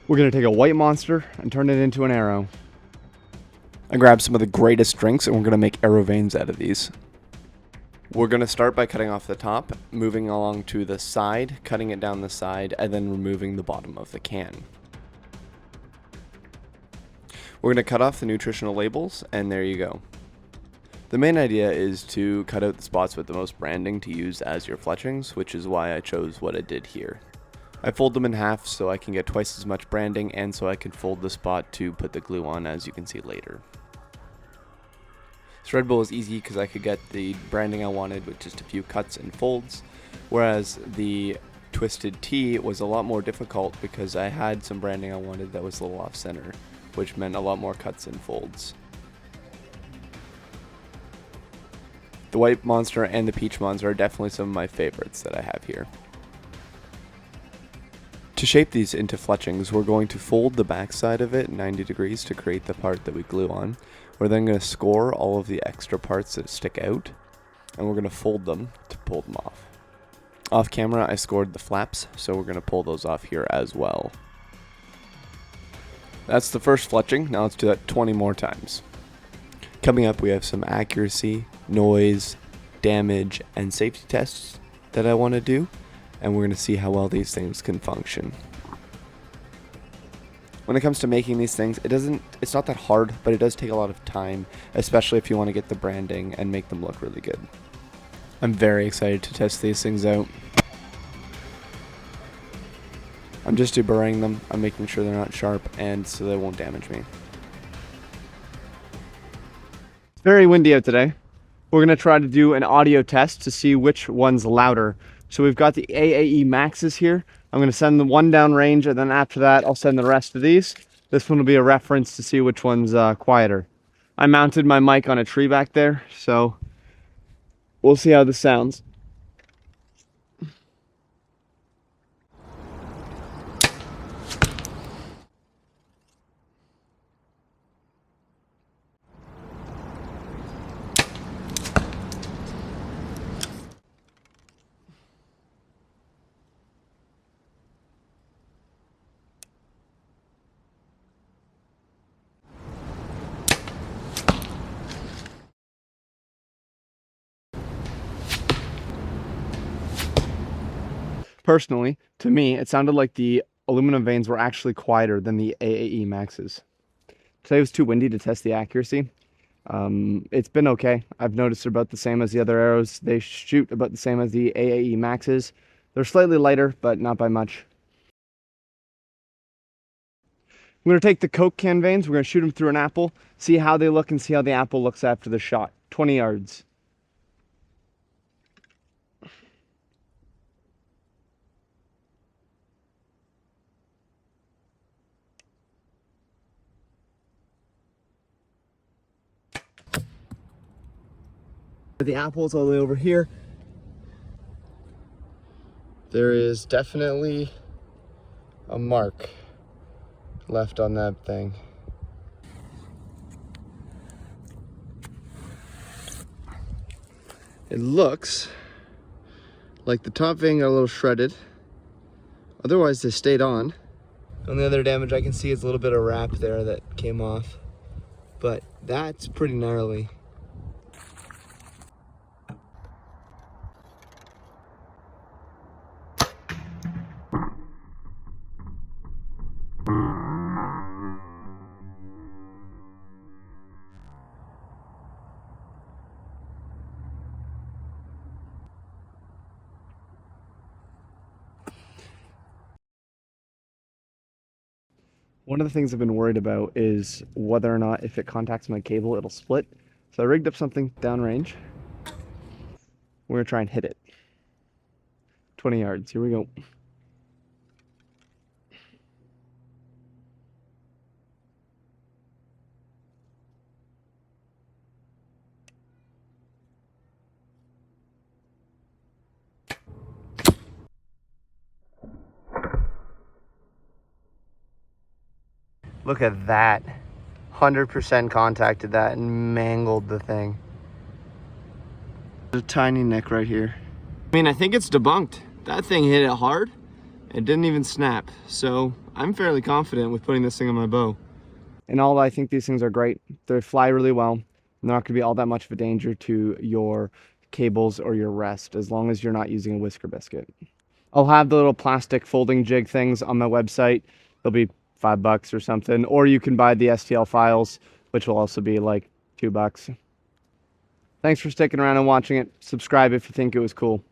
We're gonna take a white monster and turn it into an arrow. I grabbed some of the greatest drinks and we're going to make arrow veins out of these. We're going to start by cutting off the top, moving along to the side, cutting it down the side, and then removing the bottom of the can. We're going to cut off the nutritional labels, and there you go. The main idea is to cut out the spots with the most branding to use as your fletchings, which is why I chose what I did here. I fold them in half so I can get twice as much branding and so I can fold the spot to put the glue on, as you can see later. This Red Bull is easy because I could get the branding I wanted with just a few cuts and folds, whereas the Twisted Tea was a lot more difficult because I had some branding I wanted that was a little off center, which meant a lot more cuts and folds. The White Monster and the Peach Monster are definitely some of my favorites that I have here. To shape these into fletchings, we're going to fold the back side of it 90 degrees to create the part that we glue on. We're then going to score all of the extra parts that stick out, and we're going to fold them to pull them off. Off camera, I scored the flaps, so we're going to pull those off here as well. That's the first fletching. Now let's do that 20 more times. Coming up, we have some accuracy, noise, damage, and safety tests that I want to do, and we're going to see how well these things can function. When it comes to making these things, it's not that hard, but it does take a lot of time, especially if you want to get the branding and make them look really good. I'm very excited to test these things out. I'm just deburring them. I'm making sure they're not sharp and so they won't damage me. It's very windy out today. We're gonna try to do an audio test to see which one's louder. So we've got the AAE Maxes here. I'm gonna send the one down range, and then after that, I'll send the rest of these. This one will be a reference to see which one's quieter. I mounted my mic on a tree back there, so we'll see how this sounds. Personally, to me, it sounded like the aluminum veins were actually quieter than the AAE Maxes. Today was too windy to test the accuracy. It's been okay. I've noticed they're about the same as the other arrows. They shoot about the same as the AAE Maxes. They're slightly lighter, but not by much. We're going to take the Coke can veins, we're going to shoot them through an apple, see how they look and see how the apple looks after the shot. 20 yards. The apple's all the way over here. There is definitely a mark left on that thing. It looks like the top vein got a little shredded. Otherwise they stayed on. Only other damage I can see is a little bit of wrap there that came off. But that's pretty gnarly. One of the things I've been worried about is whether or not if it contacts my cable, it'll split. So I rigged up something downrange. We're gonna try and hit it. 20 yards, here we go. Look at that. 100% contacted that and mangled the thing. There's a tiny nick right here. I mean, I think it's debunked. That thing hit it hard, It didn't even snap, so I'm fairly confident with putting this thing on my bow. And all, I think these things are great. They fly really well. They're not going to be all that much of a danger to your cables or your rest, as long as you're not using a whisker biscuit. I'll have the little plastic folding jig things on my website. They'll be $5 or something, or you can buy the STL files, which will also be like $2. Thanks for sticking around and watching it. Subscribe if you think it was cool.